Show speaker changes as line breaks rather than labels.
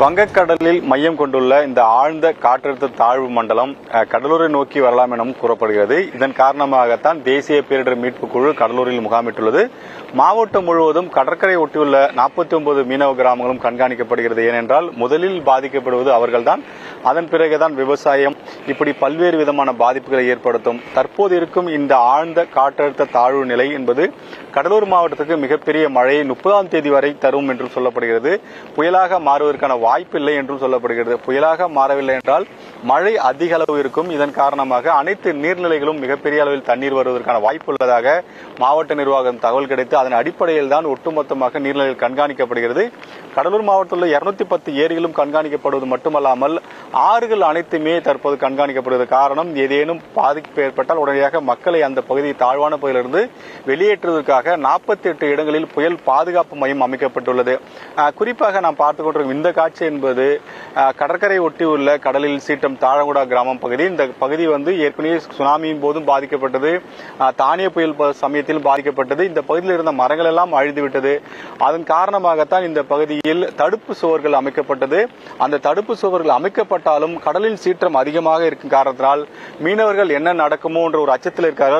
வங்கக்கடலில் மையம் கொண்டுள்ள இந்த ஆழ்ந்த காற்றழுத்த தாழ்வு மண்டலம் கடலூரை நோக்கி வரலாம் எனவும் கூறப்படுகிறது. இதன் காரணமாகத்தான் தேசிய பேரிடர் மீட்புக் குழு கடலூரில் முகாமிட்டுள்ளது. மாவட்டம் முழுவதும் கடற்கரை ஒட்டியுள்ள 49 மீனவ கிராமங்களும் கண்காணிக்கப்படுகிறது. ஏனென்றால் முதலில் பாதிக்கப்படுவது அவர்கள்தான். அதன் பிறகுதான் விவசாயம், இப்படி பல்வேறு விதமான பாதிப்புகளை ஏற்படுத்தும். தற்போது இருக்கும் இந்த ஆழ்ந்த காற்றழுத்த தாழ்வு நிலை என்பது கடலூர் மாவட்டத்துக்கு மிகப்பெரிய மழையை 30ஆம் தேதி வரை தரும் என்றும் சொல்லப்படுகிறது. புயலாக மாறுவதற்கான வாய்ப்பில்லை என்றும் சொல்லப்படுகிறது. புயலாக மாறவில்லை என்றால் மழை அதிக அளவு இருக்கும். இதன் காரணமாக அனைத்து நீர்நிலைகளும் மிகப்பெரிய அளவில் தண்ணீர் வருவதற்கான வாய்ப்பு உள்ளதாக மாவட்ட நிர்வாகம் தகவல் கிடைத்து அதன் அடிப்படையில் தான் ஒட்டுமொத்தமாக நீர்நிலைகள் கண்காணிக்கப்படுகிறது. கடலூர் மாவட்டத்தில் உள்ள 210 ஏரிகளும் கண்காணிக்கப்படுவது மட்டுமல்லாமல் ஆறுகள் அனைத்துமே தற்போது கண்காணிக்கப்படுவது. காரணம், ஏதேனும் பாதிப்பு ஏற்பட்டால் உடனடியாக மக்களை அந்த பகுதி தாழ்வான பகுதியிலிருந்து வெளியேற்றுவதற்காக 48 இடங்களில் புயல் பாதுகாப்பு மையம் அமைக்கப்பட்டுள்ளது. குறிப்பாக நாம் பார்த்துக் கொண்டிருக்கும் இந்த காட்சி என்பது கடற்கரை ஒட்டி உள்ள கடலில் சீட்டம் தாழங்குடா கிராமம் பகுதி. இந்த பகுதி ஏற்கனவே சுனாமியின் போதும் பாதிக்கப்பட்டது, தானிய புயல் சமயத்தில் பாதிக்கப்பட்டது. இந்த பகுதியில் இருந்த மரங்கள் எல்லாம் அழிந்துவிட்டது. அதன் காரணமாகத்தான் இந்த பகுதியில் தடுப்பு சுவர்கள் அமைக்கப்பட்டது. அந்த தடுப்பு சுவர்கள் அமைக்கப்பட்டாலும் கடலில் சீற்றம் அதிகமாக இருக்கும் காரணத்தினால் மீனவர்கள் என்ன நடக்குமோ என்ற ஒரு அச்சத்தில் இருக்கிறார்கள்.